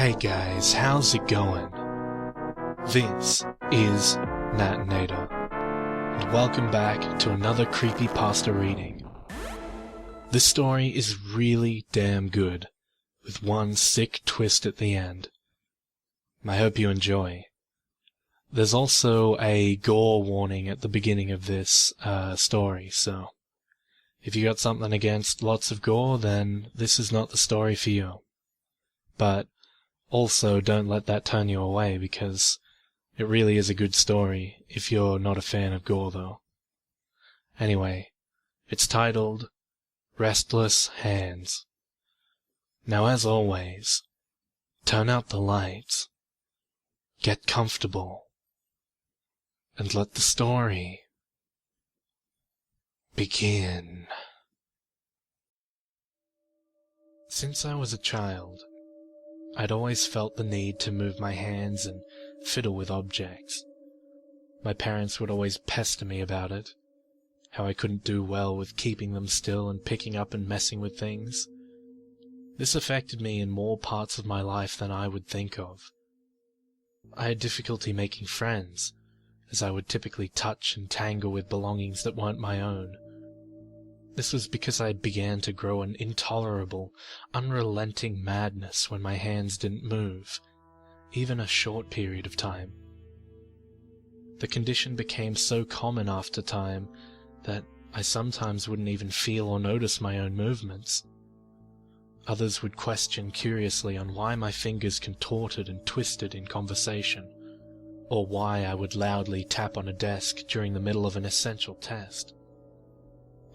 Hey guys, how's it going? This is Natinator, and welcome back to another Creepypasta reading. This story is really damn good, with one sick twist at the end. I hope you enjoy. There's also a gore warning at the beginning of this story, so if you got something against lots of gore, then this is not the story for you. But also, don't let that turn you away, because it really is a good story if you're not a fan of gore, though. Anyway, it's titled Restless Hands. Now, as always, turn out the lights, get comfortable, and let the story begin. Since I was a child, I'd always felt the need to move my hands and fiddle with objects. My parents would always pester me about it, how I couldn't do well with keeping them still and picking up and messing with things. This affected me in more parts of my life than I would think of. I had difficulty making friends, as I would typically touch and tangle with belongings that weren't my own. This was because I began to grow an intolerable, unrelenting madness when my hands didn't move, even a short period of time. The condition became so common after time that I sometimes wouldn't even feel or notice my own movements. Others would question curiously on why my fingers contorted and twisted in conversation, or why I would loudly tap on a desk during the middle of an essential test.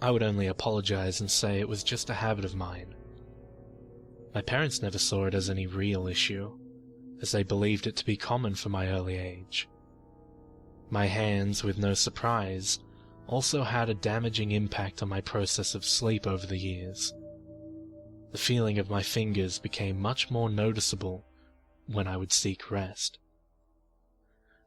I would only apologize and say it was just a habit of mine. My parents never saw it as any real issue, as they believed it to be common for my early age. My hands, with no surprise, also had a damaging impact on my process of sleep over the years. The feeling of my fingers became much more noticeable when I would seek rest.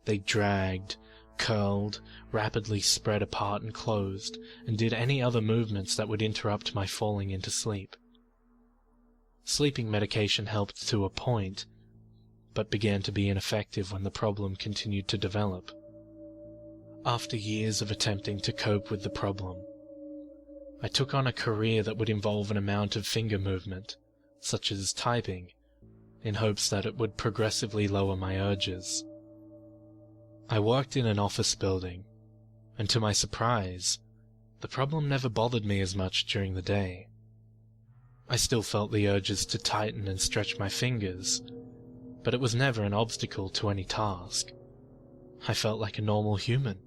They dragged, curled, rapidly spread apart and closed, and did any other movements that would interrupt my falling into sleep. Sleeping medication helped to a point, but began to be ineffective when the problem continued to develop. After years of attempting to cope with the problem, I took on a career that would involve an amount of finger movement, such as typing, in hopes that it would progressively lower my urges. I worked in an office building, and to my surprise, the problem never bothered me as much during the day. I still felt the urges to tighten and stretch my fingers, but it was never an obstacle to any task. I felt like a normal human.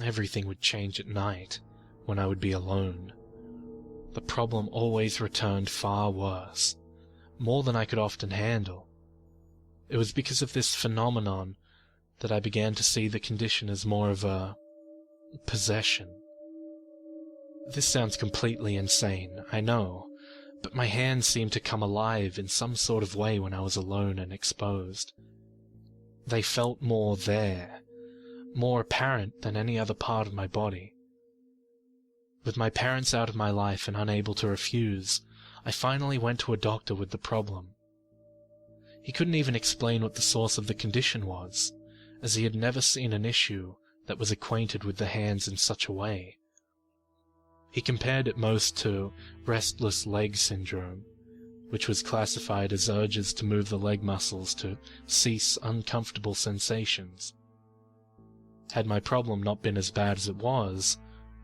Everything would change at night, when I would be alone. The problem always returned far worse, more than I could often handle. It was because of this phenomenon that I began to see the condition as more of a possession. This sounds completely insane, I know, but my hands seemed to come alive in some sort of way when I was alone and exposed. They felt more there, more apparent than any other part of my body. With my parents out of my life and unable to refuse, I finally went to a doctor with the problem. He couldn't even explain what the source of the condition was, as he had never seen an issue that was acquainted with the hands in such a way. He compared it most to Restless Leg Syndrome, which was classified as urges to move the leg muscles to cease uncomfortable sensations. Had my problem not been as bad as it was,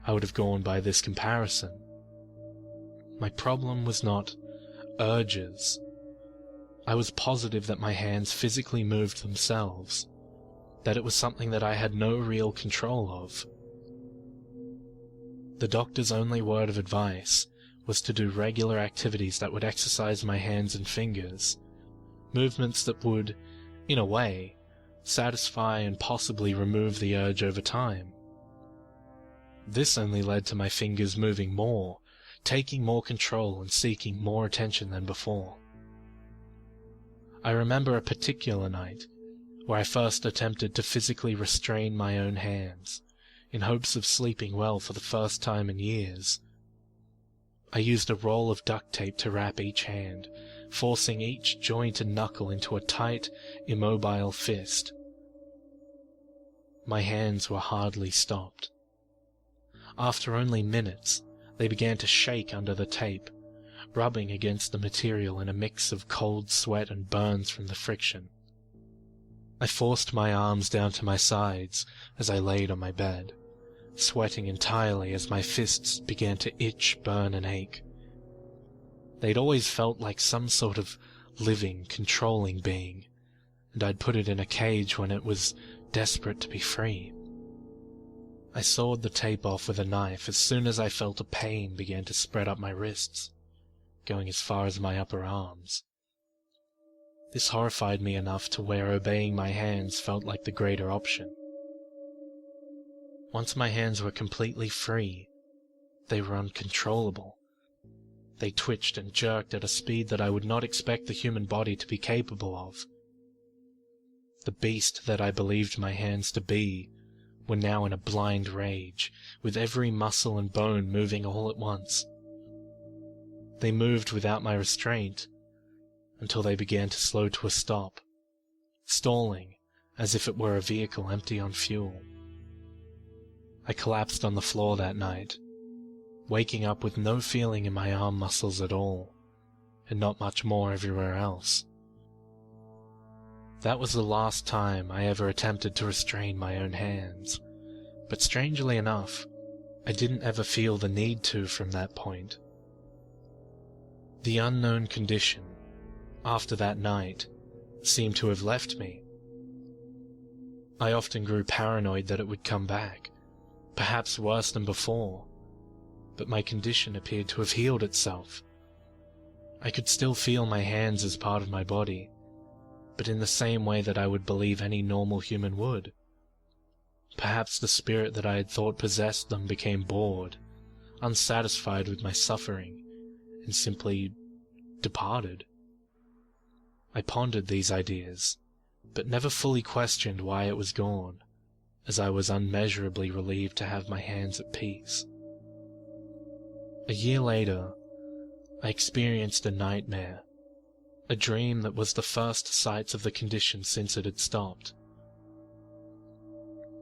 I would have gone by this comparison. My problem was not urges. I was positive that my hands physically moved themselves, that it was something that I had no real control of. The doctor's only word of advice was to do regular activities that would exercise my hands and fingers, movements that would, in a way, satisfy and possibly remove the urge over time. This only led to my fingers moving more, taking more control and seeking more attention than before. I remember a particular night where I first attempted to physically restrain my own hands, in hopes of sleeping well for the first time in years. I used a roll of duct tape to wrap each hand, forcing each joint and knuckle into a tight, immobile fist. My hands were hardly stopped. After only minutes, they began to shake under the tape, rubbing against the material in a mix of cold sweat and burns from the friction. I forced my arms down to my sides as I laid on my bed, sweating entirely as my fists began to itch, burn, and ache. They'd always felt like some sort of living, controlling being, and I'd put it in a cage when it was desperate to be free. I sawed the tape off with a knife as soon as I felt a pain began to spread up my wrists, going as far as my upper arms. This horrified me enough to where obeying my hands felt like the greater option. Once my hands were completely free, they were uncontrollable. They twitched and jerked at a speed that I would not expect the human body to be capable of. The beast that I believed my hands to be were now in a blind rage, with every muscle and bone moving all at once. They moved without my restraint, until they began to slow to a stop, stalling as if it were a vehicle empty on fuel. I collapsed on the floor that night, waking up with no feeling in my arm muscles at all, and not much more everywhere else. That was the last time I ever attempted to restrain my own hands, but strangely enough, I didn't ever feel the need to from that point. The unknown condition, after that night, seemed to have left me. I often grew paranoid that it would come back, perhaps worse than before, but my condition appeared to have healed itself. I could still feel my hands as part of my body, but in the same way that I would believe any normal human would. Perhaps the spirit that I had thought possessed them became bored, unsatisfied with my suffering, and simply departed. I pondered these ideas, but never fully questioned why it was gone, as I was unmeasurably relieved to have my hands at peace. A year later, I experienced a nightmare, a dream that was the first sights of the condition since it had stopped.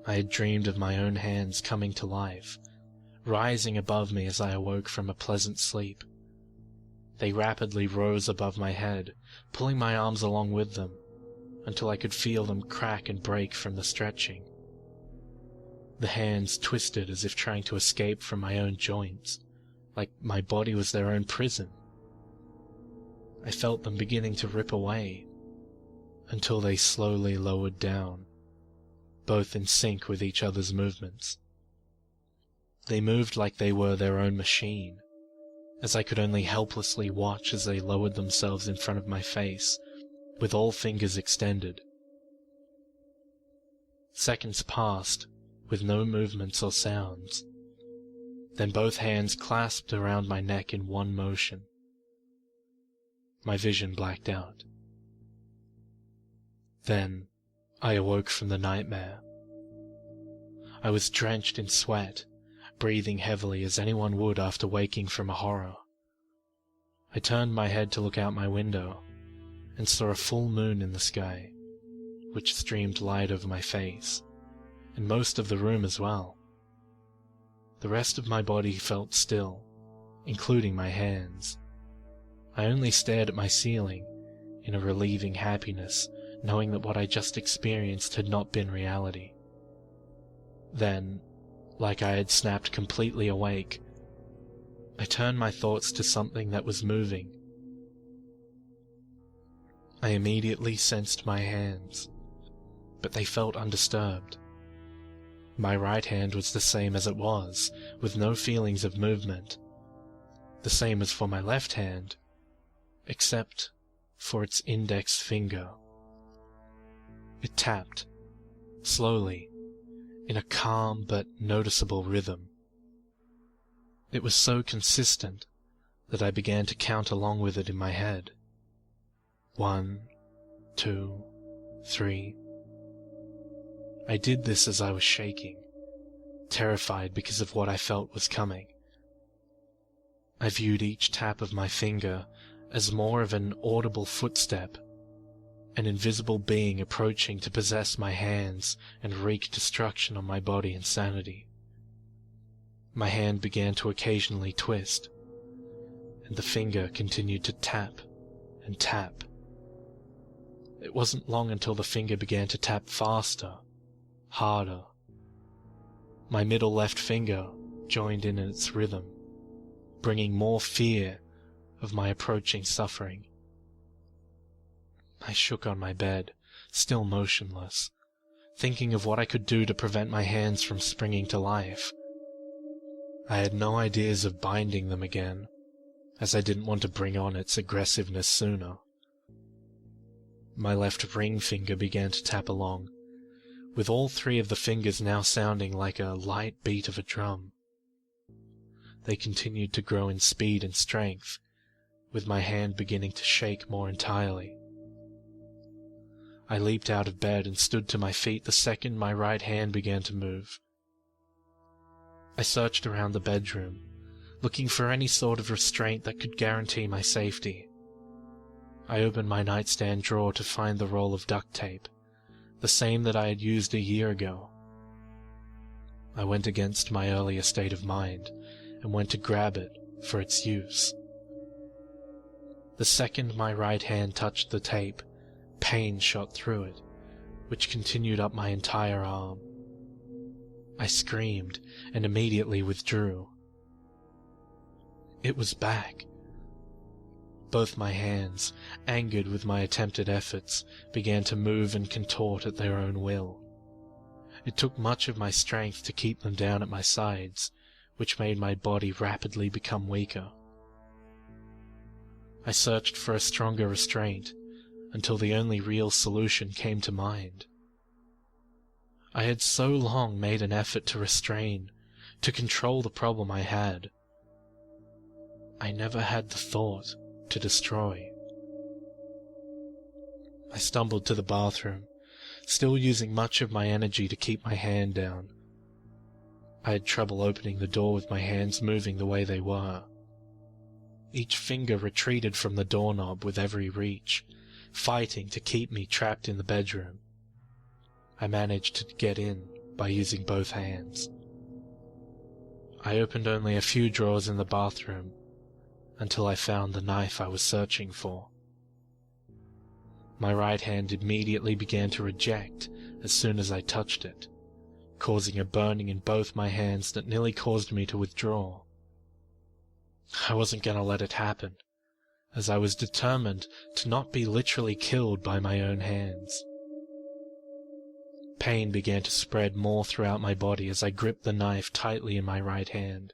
I had dreamed of my own hands coming to life, rising above me as I awoke from a pleasant sleep. They rapidly rose above my head, pulling my arms along with them, until I could feel them crack and break from the stretching. The hands twisted as if trying to escape from my own joints, like my body was their own prison. I felt them beginning to rip away, until they slowly lowered down, both in sync with each other's movements. They moved like they were their own machine, as I could only helplessly watch as they lowered themselves in front of my face, with all fingers extended. Seconds passed, with no movements or sounds. Then both hands clasped around my neck in one motion. My vision blacked out. Then I awoke from the nightmare. I was drenched in sweat, breathing heavily as anyone would after waking from a horror. I turned my head to look out my window, and saw a full moon in the sky, which streamed light over my face, and most of the room as well. The rest of my body felt still, including my hands. I only stared at my ceiling, in a relieving happiness, knowing that what I just experienced had not been reality. Then, like I had snapped completely awake, I turned my thoughts to something that was moving. I immediately sensed my hands, but they felt undisturbed. My right hand was the same as it was, with no feelings of movement. The same as for my left hand, except for its index finger. It tapped, slowly, in a calm but noticeable rhythm. It was so consistent that I began to count along with it in my head. 1, 2, 3. I did this as I was shaking, terrified because of what I felt was coming. I viewed each tap of my finger as more of an audible footstep, an invisible being approaching to possess my hands and wreak destruction on my body and sanity. My hand began to occasionally twist, and the finger continued to tap and tap. It wasn't long until the finger began to tap faster, harder. My middle left finger joined in its rhythm, bringing more fear of my approaching suffering. I shook on my bed, still motionless, thinking of what I could do to prevent my hands from springing to life. I had no ideas of binding them again, as I didn't want to bring on its aggressiveness sooner. My left ring finger began to tap along, with all three of the fingers now sounding like a light beat of a drum. They continued to grow in speed and strength, with my hand beginning to shake more entirely. I leaped out of bed and stood to my feet the second my right hand began to move. I searched around the bedroom, looking for any sort of restraint that could guarantee my safety. I opened my nightstand drawer to find the roll of duct tape, the same that I had used a year ago. I went against my earlier state of mind and went to grab it for its use. The second my right hand touched the tape, pain shot through it, which continued up my entire arm. I screamed and immediately withdrew. It was back. Both my hands, angered with my attempted efforts, began to move and contort at their own will. It took much of my strength to keep them down at my sides, which made my body rapidly become weaker. I searched for a stronger restraint, until the only real solution came to mind. I had so long made an effort to restrain, to control the problem I had. I never had the thought to destroy. I stumbled to the bathroom, still using much of my energy to keep my hand down. I had trouble opening the door with my hands moving the way they were. Each finger retreated from the doorknob with every reach, fighting to keep me trapped in the bedroom. I managed to get in by using both hands. I opened only a few drawers in the bathroom until I found the knife I was searching for. My right hand immediately began to reject as soon as I touched it, causing a burning in both my hands that nearly caused me to withdraw. I wasn't going to let it happen, as I was determined to not be literally killed by my own hands. Pain began to spread more throughout my body as I gripped the knife tightly in my right hand.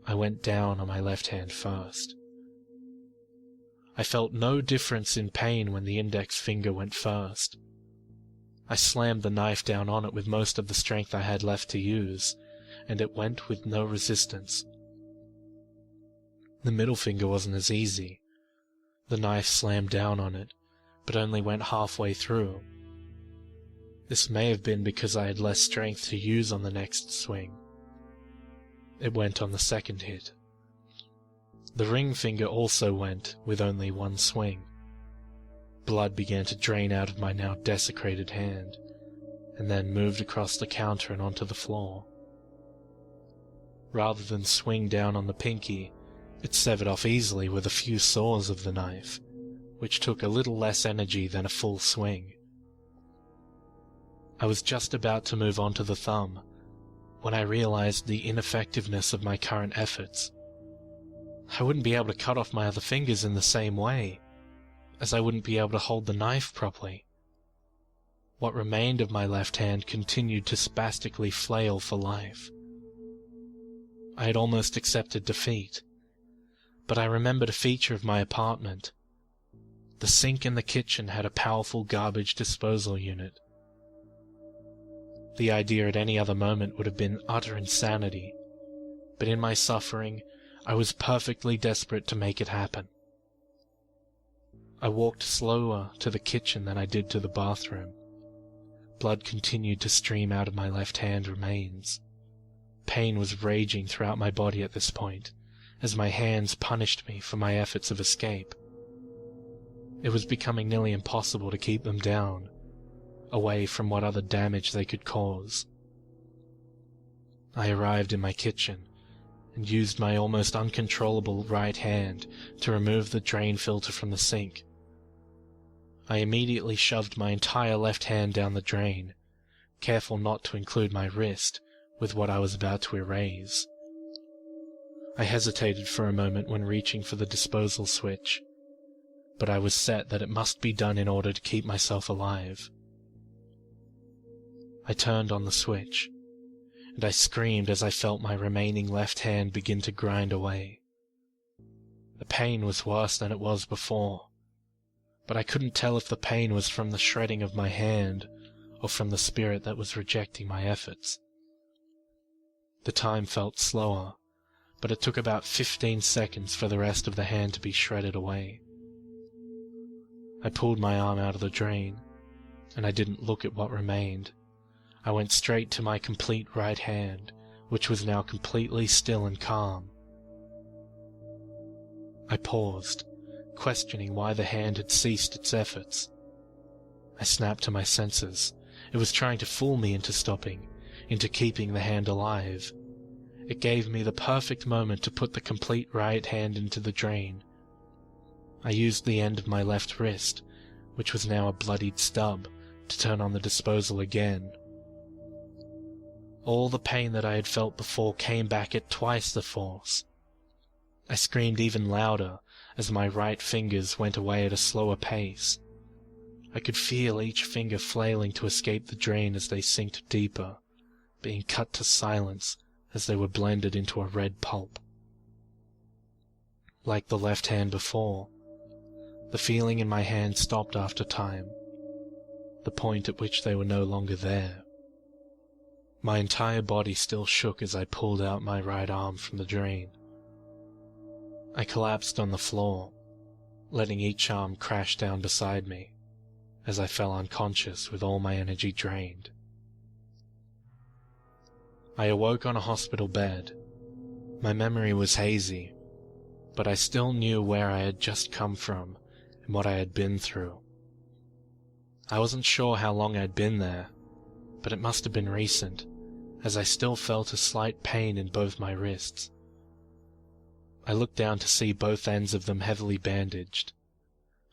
I went down on my left hand first. I felt no difference in pain when the index finger went first. I slammed the knife down on it with most of the strength I had left to use, and it went with no resistance. The middle finger wasn't as easy. The knife slammed down on it, but only went halfway through. This may have been because I had less strength to use on the next swing. It went on the second hit. The ring finger also went with only one swing. Blood began to drain out of my now desecrated hand, and then moved across the counter and onto the floor. Rather than swing down on the pinky, it severed off easily with a few saws of the knife, which took a little less energy than a full swing. I was just about to move on to the thumb, when I realized the ineffectiveness of my current efforts. I wouldn't be able to cut off my other fingers in the same way, as I wouldn't be able to hold the knife properly. What remained of my left hand continued to spastically flail for life. I had almost accepted defeat, but I remembered a feature of my apartment. The sink in the kitchen had a powerful garbage disposal unit. The idea at any other moment would have been utter insanity, but in my suffering, I was perfectly desperate to make it happen. I walked slower to the kitchen than I did to the bathroom. Blood continued to stream out of my left hand remains. Pain was raging throughout my body at this point, as my hands punished me for my efforts of escape. It was becoming nearly impossible to keep them down, away from what other damage they could cause. I arrived in my kitchen and used my almost uncontrollable right hand to remove the drain filter from the sink. I immediately shoved my entire left hand down the drain, careful not to include my wrist with what I was about to erase. I hesitated for a moment when reaching for the disposal switch, but I was set that it must be done in order to keep myself alive. I turned on the switch, and I screamed as I felt my remaining left hand begin to grind away. The pain was worse than it was before, but I couldn't tell if the pain was from the shredding of my hand or from the spirit that was rejecting my efforts. The time felt slower, but it took about 15 seconds for the rest of the hand to be shredded away. I pulled my arm out of the drain, and I didn't look at what remained. I went straight to my complete right hand, which was now completely still and calm. I paused, questioning why the hand had ceased its efforts. I snapped to my senses. It was trying to fool me into stopping, into keeping the hand alive. It gave me the perfect moment to put the complete right hand into the drain. I used the end of my left wrist, which was now a bloodied stub, to turn on the disposal again. All the pain that I had felt before came back at twice the force. I screamed even louder as my right fingers went away at a slower pace. I could feel each finger flailing to escape the drain as they sinked deeper, being cut to silence as they were blended into a red pulp. Like the left hand before, the feeling in my hand stopped after time, the point at which they were no longer there. My entire body still shook as I pulled out my right arm from the drain. I collapsed on the floor, letting each arm crash down beside me, as I fell unconscious with all my energy drained. I awoke on a hospital bed. My memory was hazy, but I still knew where I had just come from and what I had been through. I wasn't sure how long I'd been there, but it must have been recent, as I still felt a slight pain in both my wrists. I looked down to see both ends of them heavily bandaged.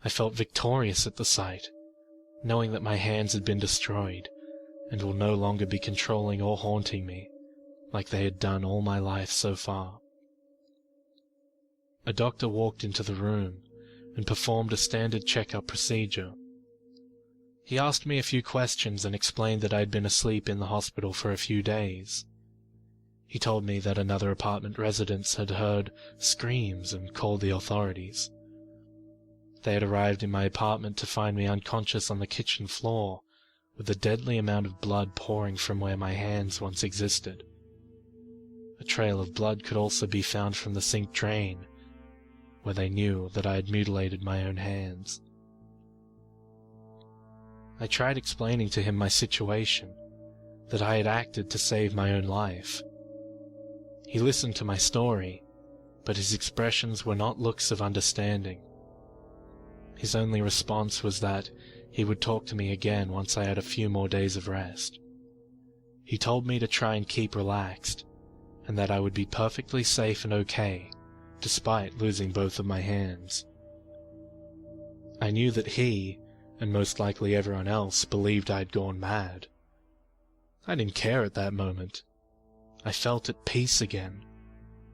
I felt victorious at the sight, knowing that my hands had been destroyed and will no longer be controlling or haunting me like they had done all my life so far. A doctor walked into the room and performed a standard checkup procedure. He asked me a few questions and explained that I had been asleep in the hospital for a few days. He told me that another apartment residents had heard screams and called the authorities. They had arrived in my apartment to find me unconscious on the kitchen floor, with a deadly amount of blood pouring from where my hands once existed. A trail of blood could also be found from the sink drain, where they knew that I had mutilated my own hands. I tried explaining to him my situation, that I had acted to save my own life. He listened to my story, but his expressions were not looks of understanding. His only response was that he would talk to me again once I had a few more days of rest. He told me to try and keep relaxed, and that I would be perfectly safe and okay, despite losing both of my hands. I knew that he, and most likely everyone else, believed I had gone mad. I didn't care at that moment. I felt at peace again,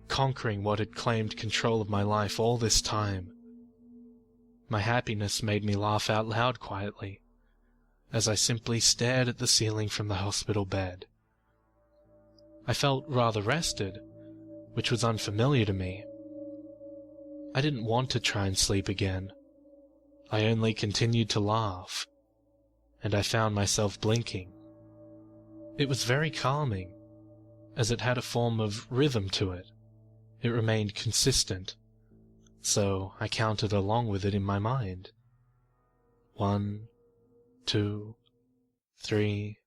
conquering what had claimed control of my life all this time. My happiness made me laugh out loud quietly, as I simply stared at the ceiling from the hospital bed. I felt rather rested, which was unfamiliar to me. I didn't want to try and sleep again. I only continued to laugh, and I found myself blinking. It was very calming, as it had a form of rhythm to it. It remained consistent, so I counted along with it in my mind. 1, 2, 3,